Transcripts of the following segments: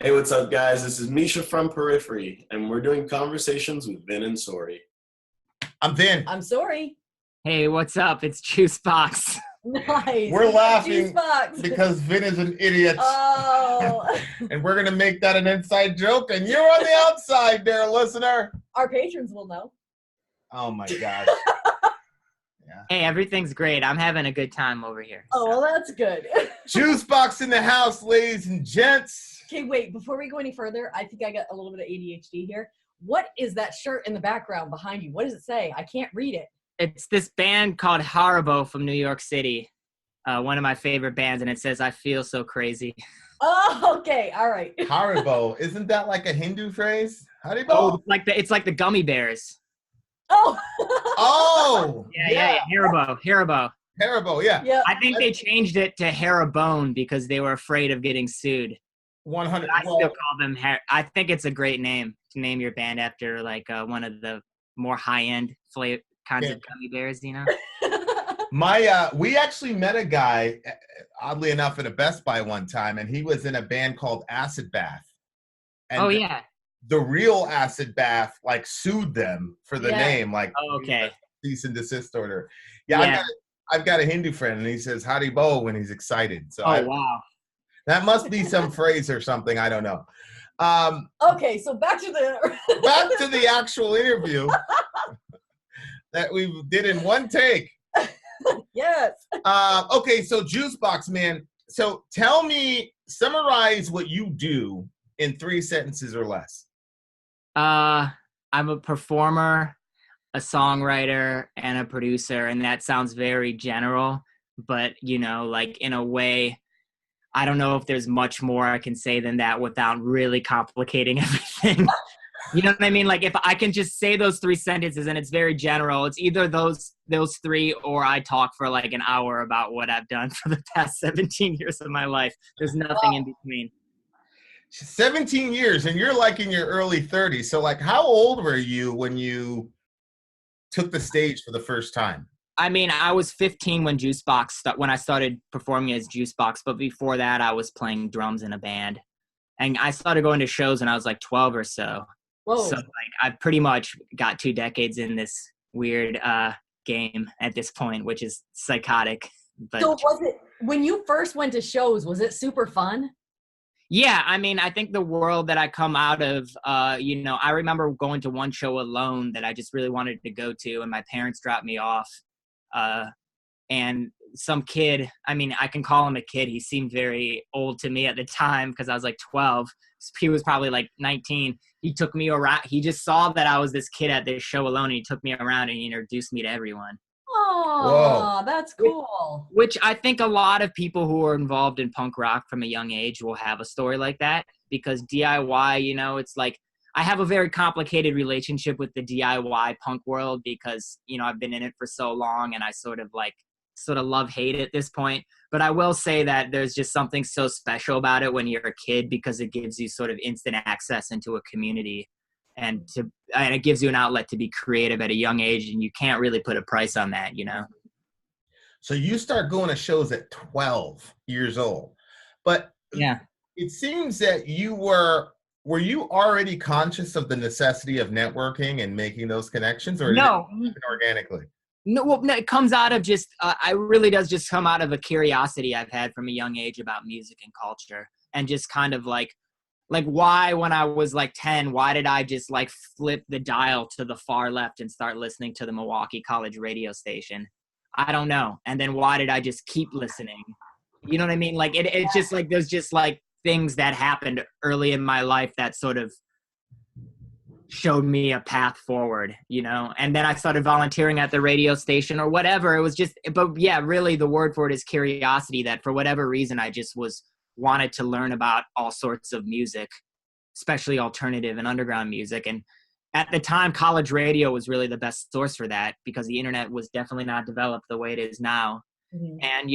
Hey, what's up, guys? This is Misha from Periphery, and we're doing conversations with Vin and Sori. I'm Vin. I'm sorry. Hey, what's up? It's Juiceboxx. Nice. We're laughing Juiceboxx. because Vin is an idiot. Oh. And we're going to make that an inside joke, and you're on the outside there, listener. Our patrons will know. Oh, my gosh. Yeah. Hey, everything's great. I'm having a good time over here. Oh, well, that's good. Juiceboxx in the house, ladies and gents. Okay, wait. Before we go any further, I think I got a little bit of ADHD here. What is that shirt in the background behind you? What does it say? I can't read it. It's this band called Haribo from New York City. One of my favorite bands, and it says, "I feel so crazy." Oh, okay. All right. Haribo. Isn't that like a Hindu phrase? Haribo? Oh, it's like the gummy bears. Oh. Oh. Yeah. Haribo. Haribo, yeah. Yeah. I think they changed it to Haribone because they were afraid of getting sued. 100. I still call them I think it's a great name to name your band after, like one of the more high-end kinds of gummy bears, you know? We actually met a guy, oddly enough, at a Best Buy one time, and he was in a band called Acid Bath. And yeah. The real Acid Bath, like, sued them for the name, like, okay. Cease and desist order. Yeah. I've got a Hindu friend, and he says "Haribo" when he's excited. So wow. That must be some phrase or something. I don't know. Okay, so back to the actual interview that we did in one take. Yes. Okay, so Juiceboxx, man. So summarize what you do in 3 sentences or less. I'm a performer, a songwriter, and a producer, and that sounds very general, but, like, in a way, I don't know if there's much more I can say than that without really complicating everything. You know what I mean? Like, if I can just say those 3 sentences and it's very general, it's either those 3 or I talk for like an hour about what I've done for the past 17 years of my life. There's nothing in between. 17 years, and you're like in your early 30s. So, like, how old were you when you took the stage for the first time? I mean, I was 15 when when I started performing as Juiceboxx, but before that, I was playing drums in a band. And I started going to shows when I was like 12 or so. Whoa. So, like, I've pretty much got 2 decades in this weird game at this point, which is psychotic. But so was it, when you first went to shows, was it super fun? Yeah, I mean, I think the world that I come out of, I remember going to one show alone that I just really wanted to go to, and my parents dropped me off. And some kid, I mean, I can call him a kid. He seemed very old to me at the time because I was like 12. He was probably like 19. He took me around. He just saw that I was this kid at this show alone, and he took me around and he introduced me to everyone. Oh, that's cool. Which I think a lot of people who are involved in punk rock from a young age will have a story like that, because DIY, it's like, I have a very complicated relationship with the DIY punk world because, I've been in it for so long, and I sort of love-hate at this point. But I will say that there's just something so special about it when you're a kid, because it gives you sort of instant access into a community, and it gives you an outlet to be creative at a young age, and you can't really put a price on that, So you start going to shows at 12 years old. But yeah, it seems that were you already conscious of the necessity of networking and making those connections, or no, did it happen organically? No, well, no, it comes out of just, it really does just come out of a curiosity I've had from a young age about music and culture, and just kind of like why, when I was like 10, why did I just like flip the dial to the far left and start listening to the Milwaukee College radio station? I don't know. And then why did I just keep listening? You know what I mean? Like it's just like, there's just like things that happened early in my life that sort of showed me a path forward, and then I started volunteering at the radio station or whatever. It was just, but yeah, really the word for it is curiosity, that for whatever reason, I just wanted to learn about all sorts of music, especially alternative and underground music. And at the time, college radio was really the best source for that, because the internet was definitely not developed the way it is now. Mm-hmm. And,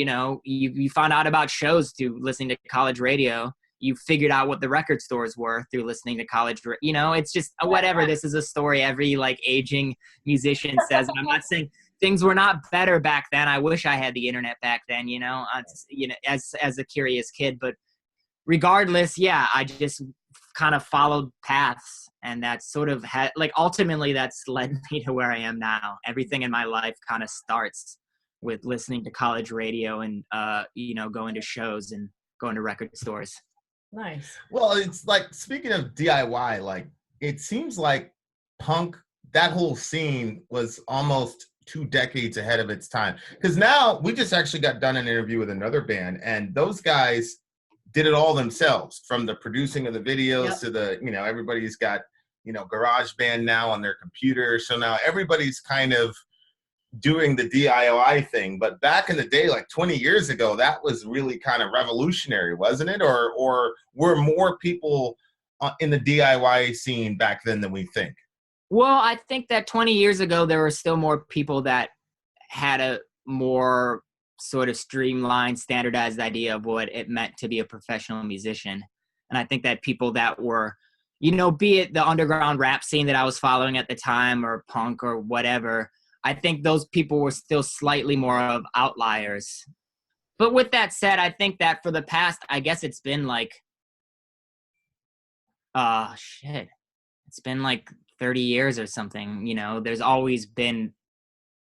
you found out about shows through listening to college radio. You figured out what the record stores were through listening to college. It's just whatever. This is a story every like aging musician says. And I'm not saying things were not better back then. I wish I had the internet back then, as a curious kid. But regardless, yeah, I just kind of followed paths, and that sort of had like ultimately that's led me to where I am now. Everything in my life kind of starts with listening to college radio and going to shows and going to record stores. Nice. Well, it's like, speaking of DIY, like it seems like punk, that whole scene was almost 2 decades ahead of its time. Because now we just actually got done an interview with another band, and those guys did it all themselves, from the producing of the videos to the, everybody's got, garage band now on their computer. So now everybody's kind of doing the DIY thing. But back in the day, like 20 years ago, that was really kind of revolutionary, wasn't it? Or were more people in the DIY scene back then than we think? Well, I think that 20 years ago, there were still more people that had a more sort of streamlined, standardized idea of what it meant to be a professional musician. And I think that people that were, be it the underground rap scene that I was following at the time, or punk or whatever, I think those people were still slightly more of outliers. But with that said, I think that for the past, I guess it's been like, it's been like 30 years or something, there's always been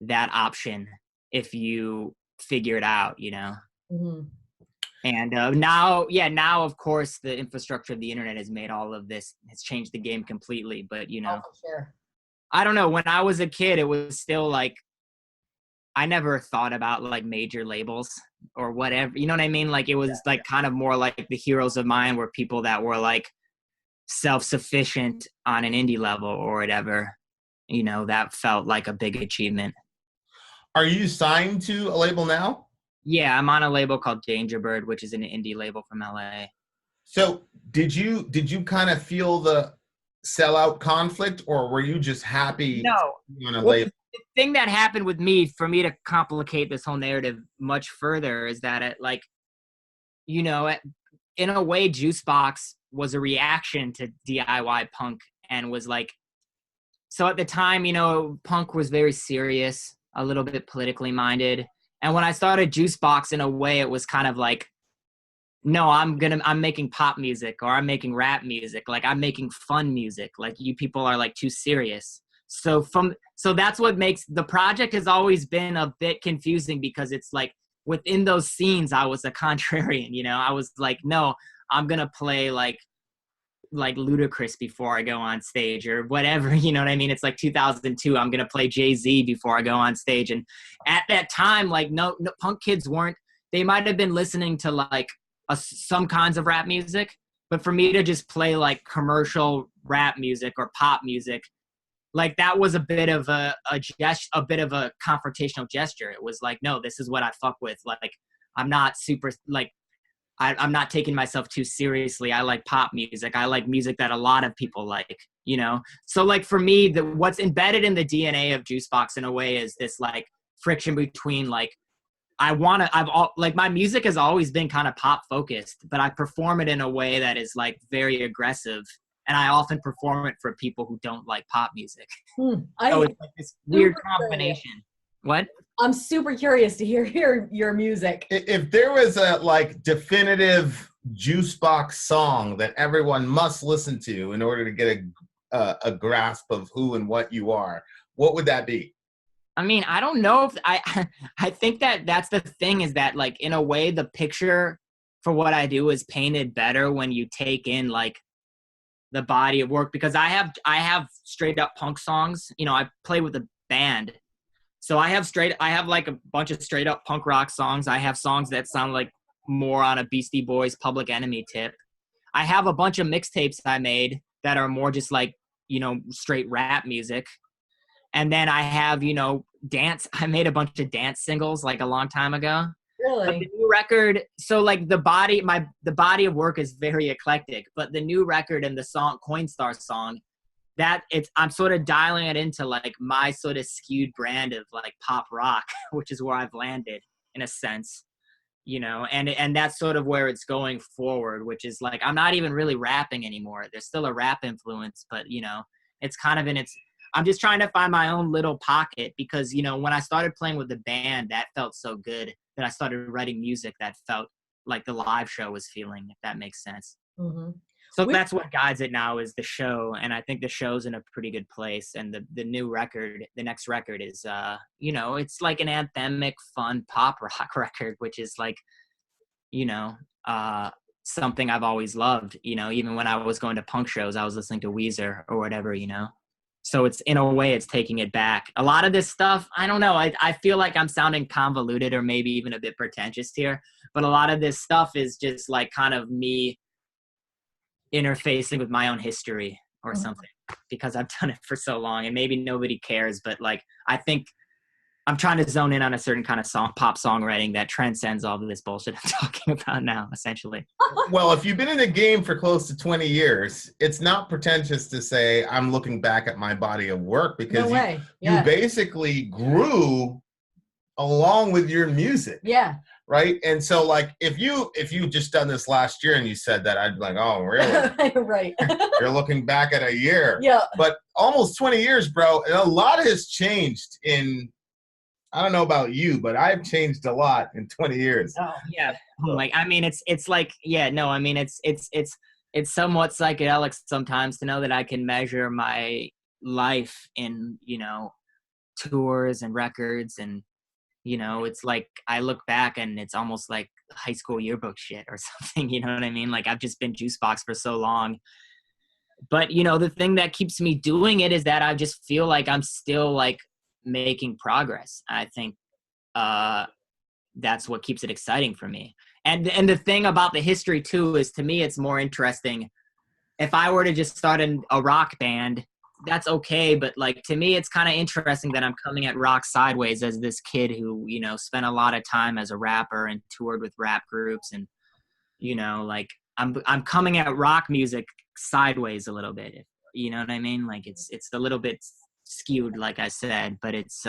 that option if you figure it out, Mm-hmm. And now of course the infrastructure of the internet has made all of this, has changed the game completely. But Oh, for sure. I don't know, when I was a kid, it was still like, I never thought about like major labels or whatever, you know what I mean? Like it was like kind of more like the heroes of mine were people that were like self-sufficient on an indie level or whatever, that felt like a big achievement. Are you signed to a label now? Yeah, I'm on a label called Dangerbird, which is an indie label from LA. So did you kind of feel the sellout conflict, or were you just happy No. on a label? The thing that happened with me, for me to complicate this whole narrative much further, is that it, like, in a way, Juiceboxx was a reaction to DIY punk, and was like, so at the time, punk was very serious, a little bit politically minded. And when I started Juiceboxx, in a way, it was kind of like, no, I'm making pop music, or I'm making rap music. Like, I'm making fun music. Like, you people are like too serious. So that's what makes the project has always been a bit confusing, because it's like within those scenes, I was a contrarian, I was like, no, I'm going to play like Ludacris before I go on stage, or whatever, you know what I mean? It's like 2002, I'm going to play Jay-Z before I go on stage. And at that time, like, no punk kids weren't, they might've been listening to like some kinds of rap music, but for me to just play like commercial rap music or pop music, like that was a bit of a bit of a confrontational gesture. It was like, no, this is what I fuck with. Like, I'm not super, like, I'm not taking myself too seriously. I like pop music. I like music that a lot of people like, So like for me, what's embedded in the DNA of Juiceboxx in a way is this like friction between like, my music has always been kind of pop focused, but I perform it in a way that is like very aggressive. And I often perform it for people who don't like pop music. So it's like this weird combination. What? I'm super curious to hear your music. If there was a like definitive Juiceboxx song that everyone must listen to in order to get a grasp of who and what you are, what would that be? I mean, I don't know if I think that's the thing, is that like in a way the picture for what I do is painted better when you take in like the body of work, because I have straight up punk songs. I play with a band. So I have like a bunch of straight up punk rock songs. I have songs that sound like more on a Beastie Boys, Public Enemy tip. I have a bunch of mixtapes I made that are more just like, straight rap music. And then I have, dance. I made a bunch of dance singles like a long time ago. Really? But the new record, so like the body of work is very eclectic, but the new record and the song, Coinstar song, I'm sort of dialing it into like my sort of skewed brand of like pop rock, which is where I've landed in a sense, and that's sort of where it's going forward, which is like, I'm not even really rapping anymore. There's still a rap influence, but it's kind of I'm just trying to find my own little pocket, because, when I started playing with the band, that felt so good that I started writing music that felt like the live show was feeling, if that makes sense. Mm-hmm. So that's what guides it now is the show. And I think the show's in a pretty good place. And the new record, the next record is, you know, it's like an anthemic, fun pop rock record, which is like, you know, something I've always loved. You know, even when I was going to punk shows, I was listening to Weezer or whatever, you know. So it's, in a way, it's taking it back. A lot of this stuff, I don't know. I feel like I'm sounding convoluted or maybe even a bit pretentious here. But a lot of this stuff is just like kind of me interfacing with my own history or something, because I've done it for so long and maybe nobody cares. But like, I think I'm trying to zone in on a certain kind of pop songwriting that transcends all of this bullshit I'm talking about now, essentially. Well, if you've been in the game for close to 20 years, it's not pretentious to say I'm looking back at my body of work, because you basically grew along with your music. Yeah. Right. And so like, if you just done this last year and you said that, I'd be like, oh, really? Right. You're looking back at a year. Yeah. But almost 20 years, bro. And a lot has changed in, I don't know about you, but I've changed a lot in 20 years. Oh, yeah. Like, I mean, it's like, yeah, no, I mean, it's somewhat psychedelic sometimes to know that I can measure my life in, you know, tours and records. And, you know, it's like, I look back and it's almost like high school yearbook shit or something, you know what I mean? Like, I've just been Juiceboxx for so long. But, you know, the thing that keeps me doing it is that I just feel like I'm still like making progress. I think that's what keeps it exciting for me. And the thing about the history too is, to me, it's more interesting. If I were to just start a rock band, that's okay. But like, to me, it's kind of interesting that I'm coming at rock sideways as this kid who, you know, spent a lot of time as a rapper and toured with rap groups. And, you know, like I'm coming at rock music sideways a little bit, you know what I mean? Like it's a little bit skewed, like I said, but it's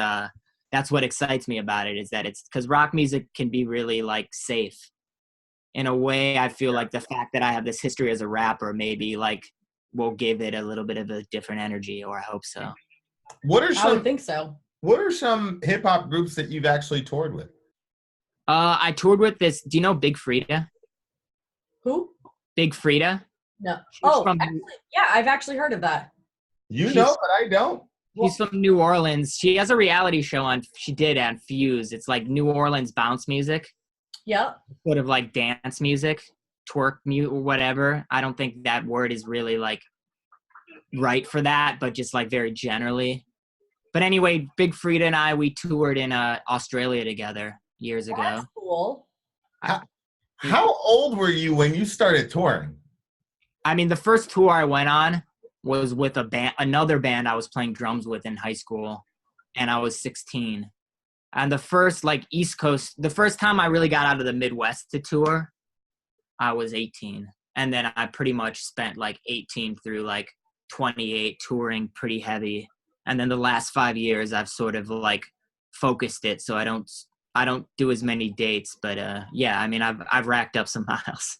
that's what excites me about it, is that it's because rock music can be really like safe in a way. I feel like the fact that I have this history as a rapper maybe like will give it a little bit of a different energy, or I hope so. I would think so. What are some hip hop groups that you've actually toured with? I toured with this. Do you know Big Frida? Who? Big Frida. No. Actually, yeah, I've actually heard of that. She's know, but I don't. She's from New Orleans. She has a reality show on Fuse. It's like New Orleans bounce music. Yep. Sort of like dance music, twerk mute or whatever. I don't think that word is really like right for that, but just like very generally. But anyway, Big Frida and I, we toured in Australia together years ago. That's cool. How old were you when you started touring? I mean, the first tour I went on was with another band I was playing drums with in high school, and I was 16. And the first like East Coast, the first time I really got out of the Midwest to tour, I was 18. And then I pretty much spent like 18 through like 28 touring pretty heavy. And then the last 5 years I've sort of like focused it, so I don't do as many dates, but yeah, I mean, I've racked up some miles.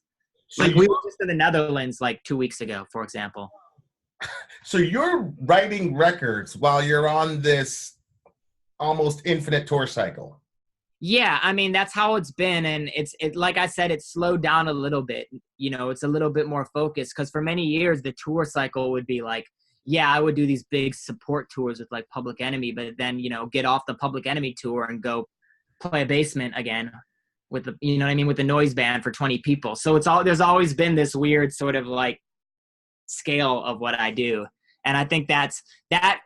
So like we were just in the Netherlands like 2 weeks ago, for example. So you're writing records while you're on this almost infinite tour cycle. Yeah, I mean, that's how it's been. And it like I said, it's slowed down a little bit. You know, it's a little bit more focused, because for many years, the tour cycle would be like, yeah, I would do these big support tours with like Public Enemy, but then, you know, get off the Public Enemy tour and go play a basement again with the, you know what I mean, with the noise band for 20 people. So there's always been this weird sort of like scale of what I do. And I think that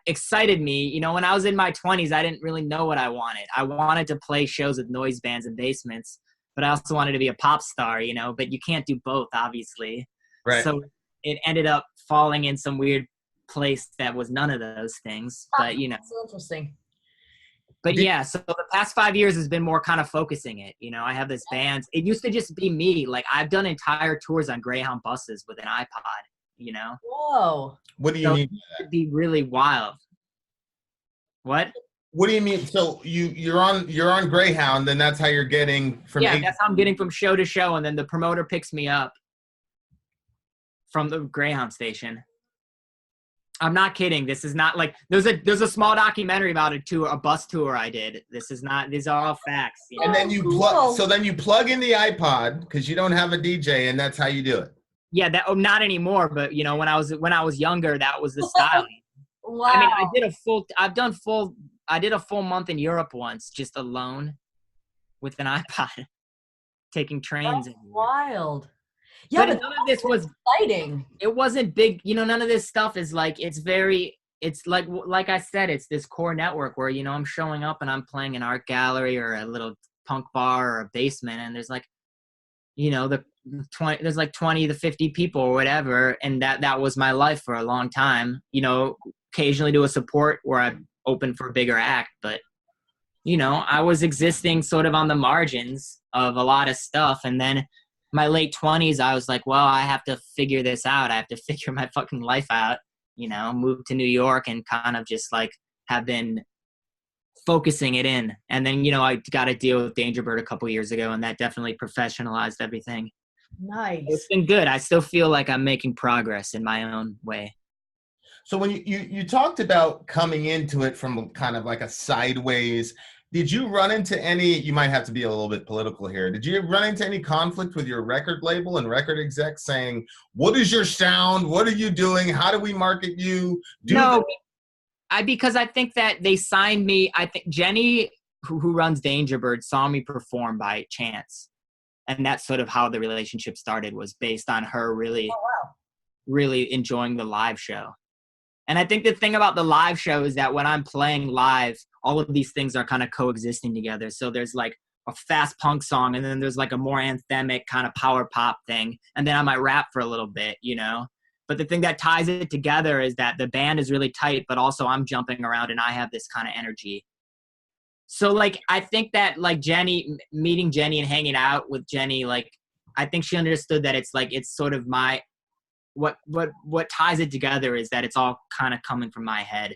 excited me. You know, when I was in my 20s, I didn't really know what I wanted. I wanted to play shows with noise bands and basements, but I also wanted to be a pop star, you know, but you can't do both, obviously. Right. So it ended up falling in some weird place that was none of those things, but you know. So interesting. But yeah, so the past 5 years has been more kind of focusing it. You know, I have this band. It used to just be me. Like, I've done entire tours on Greyhound buses with an iPod, you know? Whoa. What do you mean? It'd be really wild. What? What do you mean? So you're on Greyhound, then that's how you're getting from. Yeah, that's how I'm getting from show to show, and then the promoter picks me up from the Greyhound station. I'm not kidding. This is not like there's a small documentary about a bus tour I did. This is not. These are all facts. You know? And then you plug in the iPod because you don't have a DJ, and that's how you do it. Yeah, that not anymore, but you know, when I was younger, that was the style. Wow. I mean, I did a full month in Europe once, just alone with an iPod, taking trains. That's wild. Yeah, But but none of this was, exciting. it wasn't big, you know, none of this stuff is like, it's like I said, it's this core network where, you know, I'm showing up and I'm playing an art gallery or a little punk bar or a basement, and there's like, you know, there's like 20 to 50 people or whatever, and that was my life for a long time. You know, occasionally do a support where I open for a bigger act, but you know, I was existing sort of on the margins of a lot of stuff. And then my late 20s, I was like, well, I have to figure this out. I have to figure my fucking life out, you know, moved to New York and kind of just like have been focusing it in. And then, you know, I got to deal with Danger Bird a couple years ago, and that definitely professionalized everything. Nice. It's been good. I still feel like I'm making progress in my own way. So when you talked about coming into it from kind of like a sideways, did you run into any, you might have to be a little bit political here, did you run into any conflict with your record label and record exec saying, what is your sound? What are you doing? How do we market you? No, because I think that they signed me. I think Jenny, who runs Danger Bird, saw me perform by chance. And that's sort of how the relationship started, was based on her really, really enjoying the live show. And I think the thing about the live show is that when I'm playing live, all of these things are kind of coexisting together. So there's like a fast punk song, and then there's like a more anthemic kind of power pop thing. And then I might rap for a little bit, you know? But the thing that ties it together is that the band is really tight, but also I'm jumping around and I have this kind of energy. So like, I think that like meeting Jenny and hanging out with Jenny, like, I think she understood that it's like, it's sort of my, what ties it together is that it's all kind of coming from my head.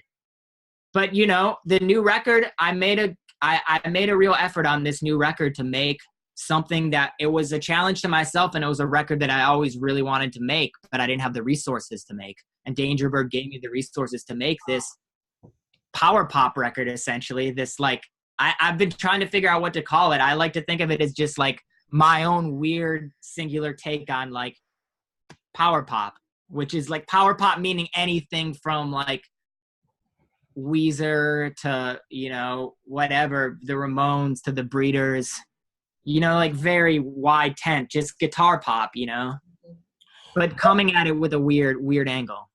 But you know, the new record, I made a real effort on this new record to make something that, it was a challenge to myself, and it was a record that I always really wanted to make, but I didn't have the resources to make. And Danger Bird gave me the resources to make this power pop record, essentially. This like, I've been trying to figure out what to call it. I like to think of it as just like my own weird singular take on like power pop, which is like power pop meaning anything from like Weezer to, you know, whatever, the Ramones to the Breeders, you know, like very wide tent, just guitar pop, you know, but coming at it with a weird angle.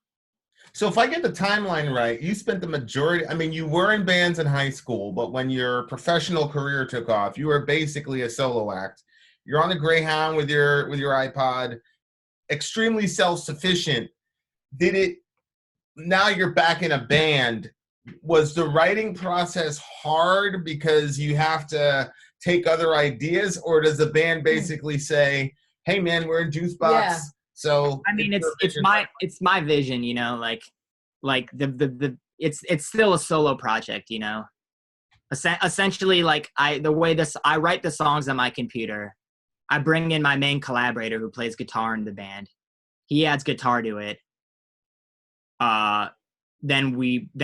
So if I get the timeline right, you spent the majority, I mean, you were in bands in high school, but when your professional career took off, you were basically a solo act. You're on the Greyhound with your iPod, extremely self-sufficient. Now you're back in a band. Was the writing process hard because you have to take other ideas, or does the band basically say, hey man, we're in Juicebox? Yeah. So I mean, it's my vision, you know, like it's still a solo project, you know. Essentially, like I write the songs on my computer. I bring in my main collaborator who plays guitar in the band. He adds guitar to it. Then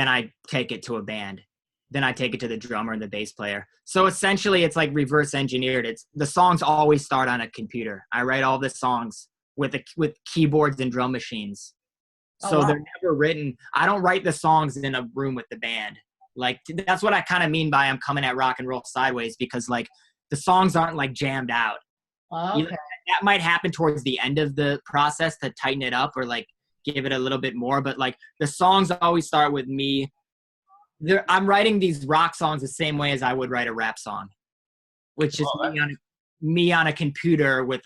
I take it to a band. Then I take it to the drummer and the bass player. So essentially, it's like reverse engineered. The songs always start on a computer. I write all the songs with keyboards and drum machines. So they're never written. I don't write the songs in a room with the band. Like, that's what I kind of mean by I'm coming at rock and roll sideways, because like the songs aren't like jammed out. Okay. You know, that might happen towards the end of the process to tighten it up or like give it a little bit more. But like the songs always start with me. I'm writing these rock songs the same way as I would write a rap song, which is me on a computer with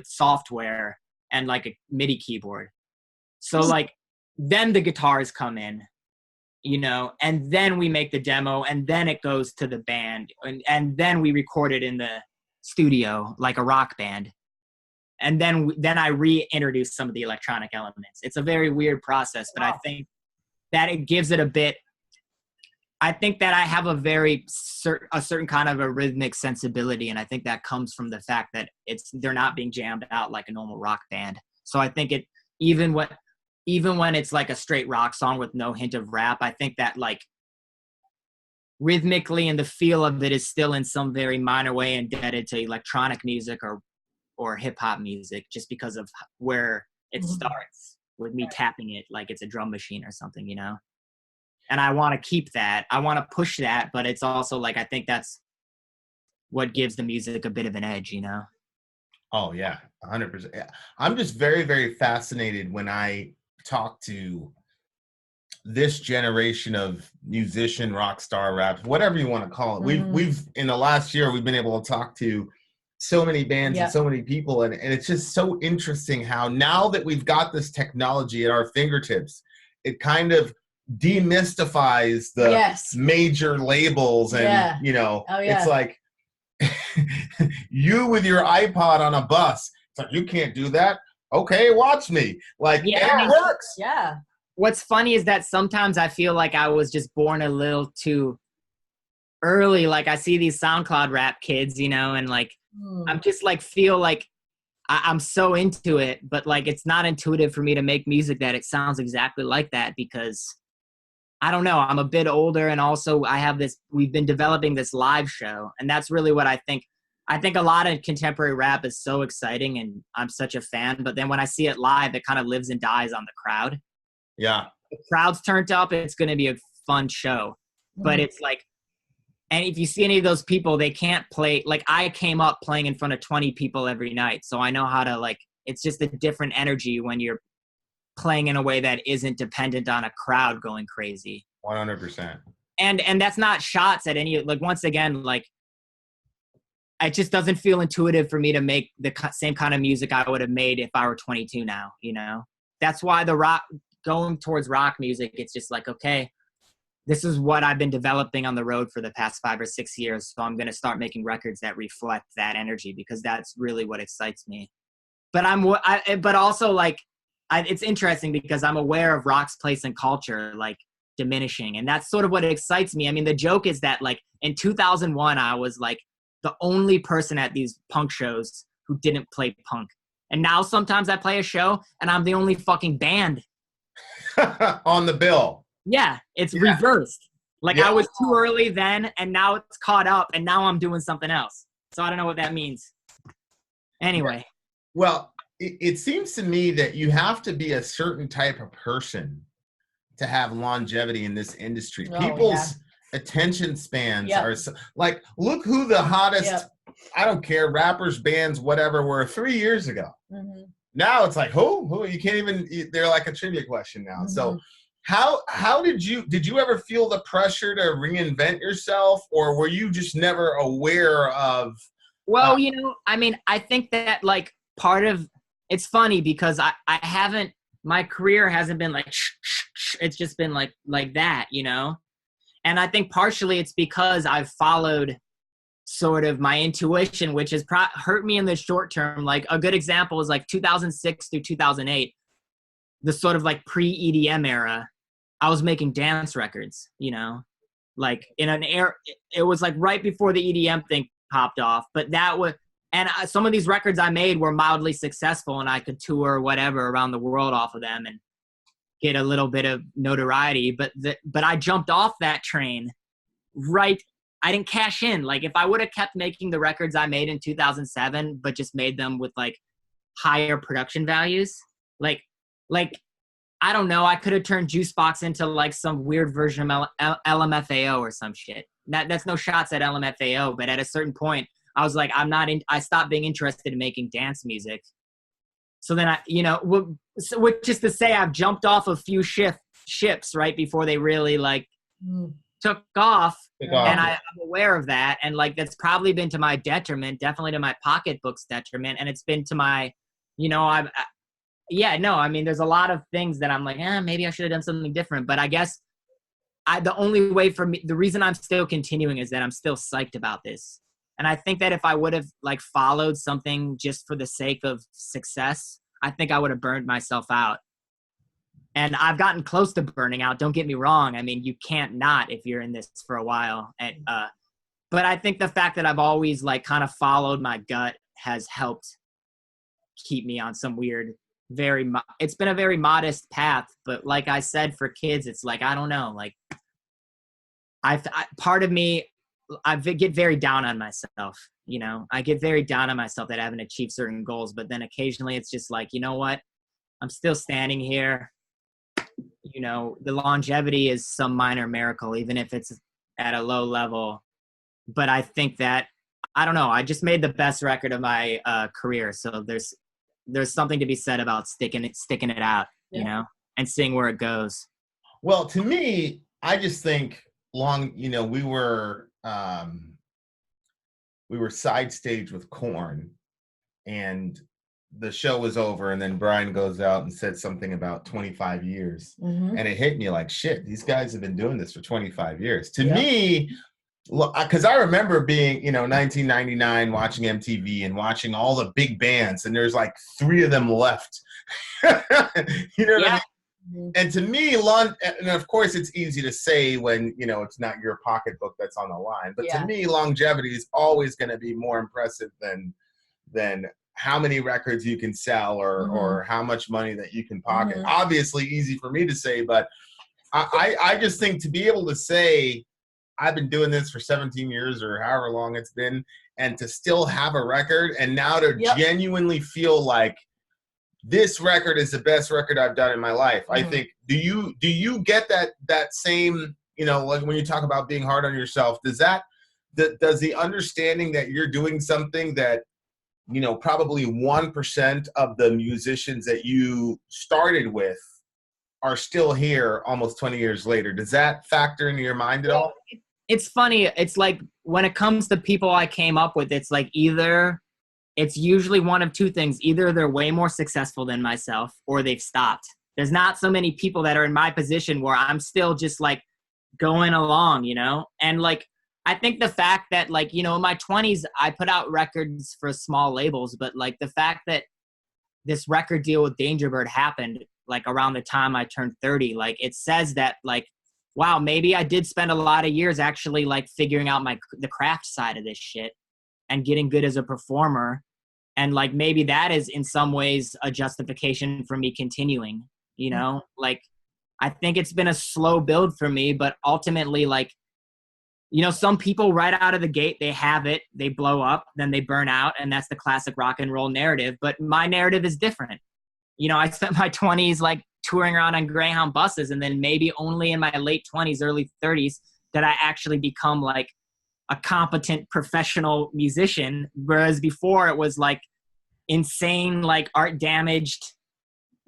software and like a MIDI keyboard. So like then the guitars come in, you know, and then we make the demo, and then it goes to the band, and then we record it in the studio like a rock band. And then I reintroduce some of the electronic elements. It's a very weird process, but I think that it gives it a bit. I think that I have a certain kind of a rhythmic sensibility, and I think that comes from the fact that they're not being jammed out like a normal rock band. So I think it even when it's like a straight rock song with no hint of rap, I think that like rhythmically and the feel of it is still in some very minor way indebted to electronic music or hip hop music, just because of where It Mhm. starts with me tapping it like it's a drum machine or something, and I want to keep that. I want to push that, but it's also like, I think that's what gives the music a bit of an edge. Oh yeah, 100%. Yeah. I'm just very, very fascinated when I talk to this generation of musician, rock star, rap, whatever you want to call it. We've in the last year, we've been able to talk to so many bands and so many people, and it's just so interesting how now that we've got this technology at our fingertips, it kind of demystifies the major labels, and it's like you with your iPod on a bus. It's like, you can't do that. Okay, watch me. Like, it works. Yeah. What's funny is that sometimes I feel like I was just born a little too early. Like, I see these SoundCloud rap kids, and like, I'm just like, feel like I'm so into it, but like, it's not intuitive for me to make music that it sounds exactly like that, because I don't know, I'm a bit older, and also we've been developing this live show, and that's really what I think. I think a lot of contemporary rap is so exciting, and I'm such a fan, but then when I see it live, it kind of lives and dies on the crowd. Yeah. If the crowd's turned up, it's going to be a fun show. But it's like, and if you see any of those people, they can't play. Like, I came up playing in front of 20 people every night, so I know how to, like, it's just a different energy when you're playing in a way that isn't dependent on a crowd going crazy. 100%. And that's not shots at any, like, once again, like, it just doesn't feel intuitive for me to make the same kind of music I would have made if I were 22 now, That's why going towards rock music, it's just like, okay, this is what I've been developing on the road for the past 5 or 6 years. So I'm going to start making records that reflect that energy, because that's really what excites me. But but also, like, it's interesting because I'm aware of rock's place in culture, like, diminishing. And that's sort of what excites me. I mean, the joke is that, like, in 2001, I was like the only person at these punk shows who didn't play punk. And now sometimes I play a show and I'm the only fucking band on the bill. Yeah, it's reversed. Like, I was too early then, and now it's caught up, and now I'm doing something else. So I don't know what that means. Anyway. Well, it seems to me that you have to be a certain type of person to have longevity in this industry. People's attention spans are like, look who the hottest, I don't care, rappers, bands, whatever, were 3 years ago. Now it's like, who? You can't even, they're like a trivia question now. So how did you ever feel the pressure to reinvent yourself, or were you just never aware of? Well, I mean, I think that, like, part of, it's funny because I haven't, my career hasn't been like, it's just been like that, And I think partially it's because I've followed sort of my intuition, which has hurt me in the short term. Like, a good example is like 2006 through 2008, the sort of like pre-EDM era. I was making dance records, like in an era, it was like right before the EDM thing popped off, but that was, and some of these records I made were mildly successful, and I could tour whatever around the world off of them and get a little bit of notoriety. But I jumped off that train, right? I didn't cash in. Like, if I would have kept making the records I made in 2007, but just made them with like higher production values, like I don't know, I could have turned Juiceboxx into like some weird version of LMFAO or some shit. That's no shots at LMFAO, but at a certain point, I was like, I stopped being interested in making dance music. So then which is to say, I've jumped off a few ships right before they really like took off. And I'm aware of that. And like, that's probably been to my detriment, definitely to my pocketbook's detriment. And it's been to my, I mean, there's a lot of things that I'm like, maybe I should have done something different. But I guess the only way for me, the reason I'm still continuing is that I'm still psyched about this. And I think that if I would have like followed something just for the sake of success, I think I would have burned myself out. And I've gotten close to burning out. Don't get me wrong. I mean, you can't not if you're in this for a while. And, but I think the fact that I've always like kind of followed my gut has helped keep me on some weird, it's been a very modest path. But like I said, for kids, it's like, I don't know, like part of me, I get very down on myself. I get very down on myself that I haven't achieved certain goals, but then occasionally it's just like, you know what? I'm still standing here. You know, the longevity is some minor miracle, even if it's at a low level. But I think that, I don't know, I just made the best record of my career. So there's something to be said about sticking it out, you know, and seeing where it goes. Well, to me, I just think we were side stage with Korn, and the show was over, and then Brian goes out and said something about 25 years. Mm-hmm. And it hit me like, shit, these guys have been doing this for 25 years. To me, because I remember being, 1999, watching MTV and watching all the big bands, and there's like 3 of them left. You know what I mean? And to me, and of course it's easy to say when, it's not your pocketbook that's on the line. But to me, longevity is always going to be more impressive than how many records you can sell or how much money that you can pocket. Obviously easy for me to say, but I just think to be able to say, I've been doing this for 17 years or however long it's been, and to still have a record, and now to genuinely feel like this record is the best record I've done in my life. I think, do you get that same, like when you talk about being hard on yourself, does the understanding that you're doing something that, probably 1% of the musicians that you started with are still here almost 20 years later, does that factor into your mind at all? It's funny. It's like when it comes to people I came up with, it's like it's usually one of 2 things. Either they're way more successful than myself or they've stopped. There's not so many people that are in my position where I'm still just like going along, And like, I think the fact that like, in my 20s, I put out records for small labels, but like the fact that this record deal with Danger Bird happened like around the time I turned 30, like it says that like, wow, maybe I did spend a lot of years actually like figuring out the craft side of this shit and getting good as a performer. And like, maybe that is in some ways a justification for me continuing, like, I think it's been a slow build for me, but ultimately like, some people right out of the gate, they have it, they blow up, then they burn out. And that's the classic rock and roll narrative. But my narrative is different. I spent my 20s like touring around on Greyhound buses, and then maybe only in my late 20s, early 30s did I actually become like a competent professional musician. Whereas before it was like insane, like art damaged,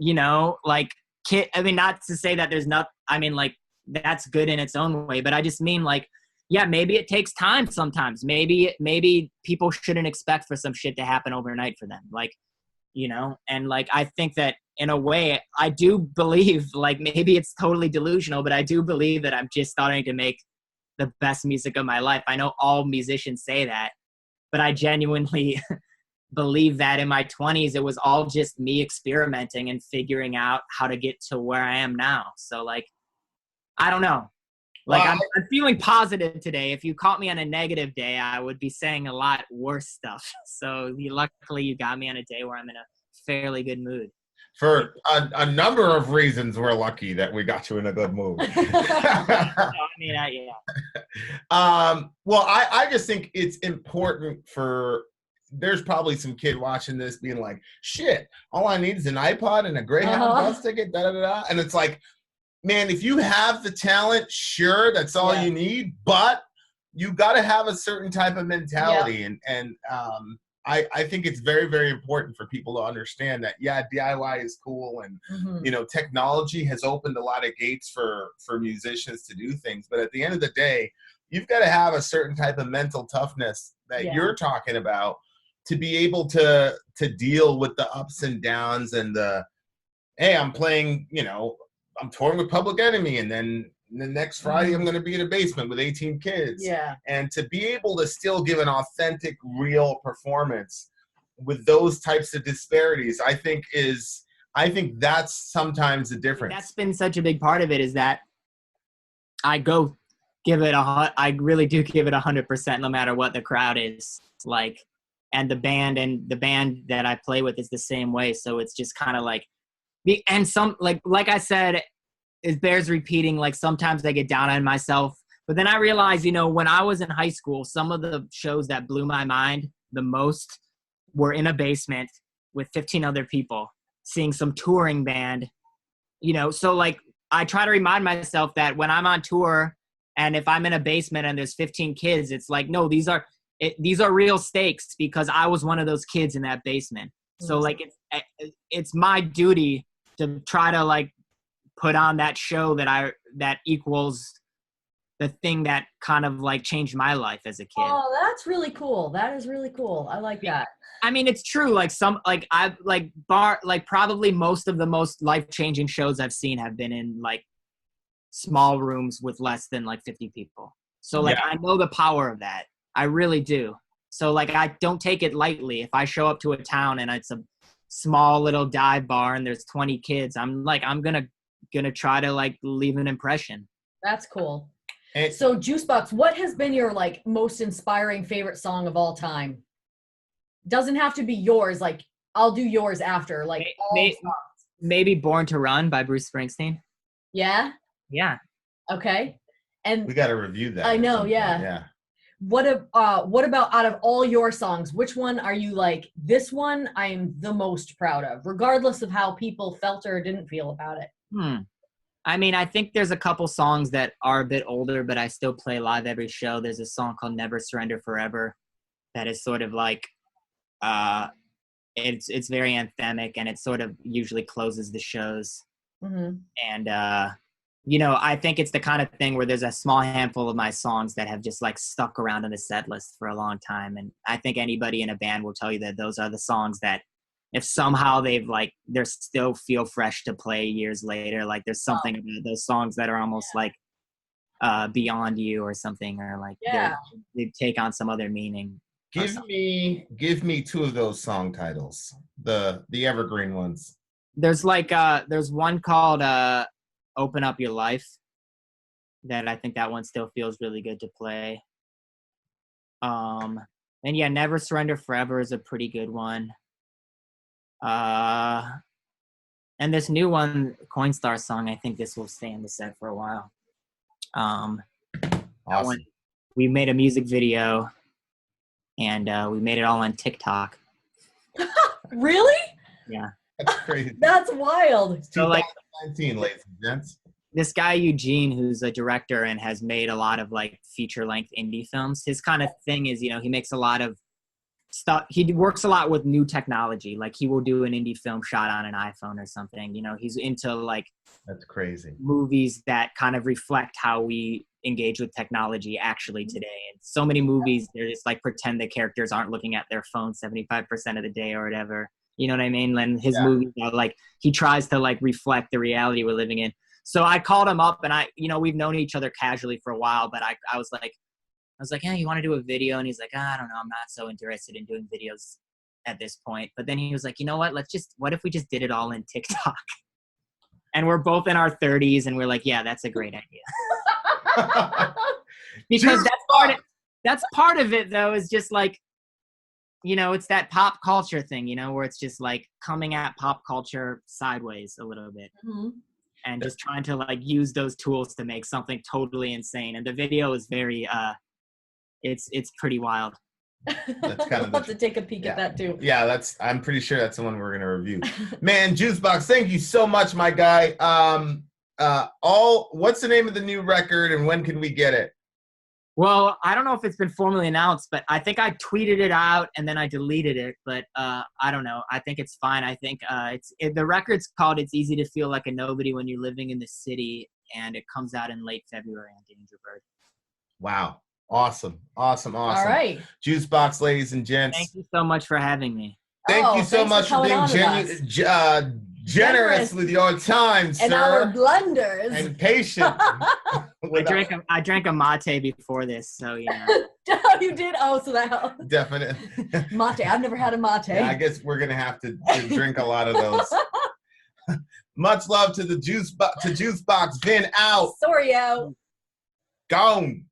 like not to say that there's not, like that's good in its own way, but I just mean like, yeah, maybe it takes time sometimes. Maybe people shouldn't expect for some shit to happen overnight for them. Like, and like, I think that in a way I do believe, like maybe it's totally delusional, but I do believe that I'm just starting to make the best music of my life. I know all musicians say that, but I genuinely believe that in my 20s, it was all just me experimenting and figuring out how to get to where I am now. So like, I don't know. Like I'm feeling positive today. If you caught me on a negative day, I would be saying a lot worse stuff. So luckily you got me on a day where I'm in a fairly good mood. For a number of reasons, we're lucky that we got you in a good mood. Well, I just think it's important there's probably some kid watching this being like, shit, all I need is an iPod and a Greyhound bus ticket, da-da-da-da. And it's like, man, if you have the talent, sure, that's all you need, but you got to have a certain type of mentality. And I think it's very, very important for people to understand that, DIY is cool. And, technology has opened a lot of gates for musicians to do things. But at the end of the day, you've got to have a certain type of mental toughness that you're talking about to be able to deal with the ups and downs and hey, I'm playing, I'm touring with Public Enemy, and then the next Friday I'm going to be in a basement with 18 kids. Yeah. And to be able to still give an authentic, real performance with those types of disparities, I think that's sometimes the difference. That's been such a big part of it, is that I really do give it 100% no matter what the crowd is like. And the band that I play with is the same way. So it's just kind of like, and some, like I said, it bears repeating, like sometimes I get down on myself, but then I realize, when I was in high school, some of the shows that blew my mind the most were in a basement with 15 other people. seeing some touring band, you know. So like I try to remind myself that when I'm on tour and if I'm in a basement and there's 15 kids, it's like, no, these are real stakes because I was one of those kids in that basement. So like it's my duty to try to like put on that show that equals the thing that kind of like changed my life as a kid. Oh, that's really cool. That is really cool. I like that. I mean, it's true. Like probably most of the most life-changing shows I've seen have been in like small rooms with less than like 50 people. So like, I know the power of that. I really do. So like, I don't take it lightly. If I show up to a town and it's a small little dive bar and there's 20 kids, I'm gonna try to like leave an impression. That's cool. So Juiceboxx, what has been your like most inspiring favorite song of all time? Doesn't have to be yours. Like I'll do yours after. Like maybe Born to Run by Bruce Springsteen. Yeah. Yeah. Okay. And we got to review that. I know. Yeah. Yeah. What about out of all your songs, which one are you like, this one I am the most proud of, regardless of how people felt or didn't feel about it? I mean, I think there's a couple songs that are a bit older, but I still play live every show. There's a song called Never Surrender Forever that is sort of like, it's very anthemic and it sort of usually closes the shows. And, you know, I think it's the kind of thing where there's a small handful of my songs that have just like stuck around on the set list for a long time. And I think anybody in a band will tell you that those are the songs that if somehow they're still feel fresh to play years later, like there's something about those songs that are almost like beyond you or something, or like they take on some other meaning. Give me two of those song titles, the evergreen ones. There's like there's one called Open Up Your Life that I think that one still feels really good to play. And yeah, Never Surrender Forever is a pretty good one. And this new one, Coinstar song, I think this will stay in the set for a while. Awesome. We made a music video and we made it all on TikTok. Really? Yeah. That's crazy. That's wild. So like 2019, ladies and gents. This guy Eugene, who's a director and has made a lot of like feature-length indie films, his kind of thing is, you know, he makes a lot of stuff. He works a lot with new technology. Like he will do an indie film shot on an iPhone or something. You know, he's into like that's crazy movies that kind of reflect how we engage with technology actually today. And so many movies, they're just like pretend the characters aren't looking at their phone 75% of the day or whatever. You know what I mean? And his movies are like, he tries to like reflect the reality we're living in. So I called him up and we've known each other casually for a while, but I was like, yeah, you want to do a video? And he's like, I don't know, I'm not so interested in doing videos at this point. But then he was like, you know what? What if we just did it all in TikTok? And we're both in our 30s and we're like, yeah, that's a great idea. Because that's part of it though, is just like, you know, it's that pop culture thing, you know, where it's just like coming at pop culture sideways a little bit. And just trying to like use those tools to make something totally insane. And the video is very, it's pretty wild. That's kind of We'll have to take a peek at that too. Yeah, I'm pretty sure that's the one we're gonna review. Man, Juiceboxx, thank you so much, my guy. What's the name of the new record and when can we get it? Well, I don't know if it's been formally announced, but I think I tweeted it out and then I deleted it. But I don't know. I think it's fine. I think the record's called "It's Easy to Feel Like a Nobody When You're Living in the City," and it comes out in late February on Danger Bird. Wow. Awesome. All right. Juiceboxx, ladies and gents. Thank you so much for having me. Thank you so much for being generous with your time, sir. And our blunders. And patient. I drank a mate before this, so yeah. Oh, you did? Oh, so that helped. Definitely. Mate. I've never had a mate. Yeah, I guess we're going to have to drink a lot of those. Much love to the Juiceboxx. Vin out. Sori out. Gone.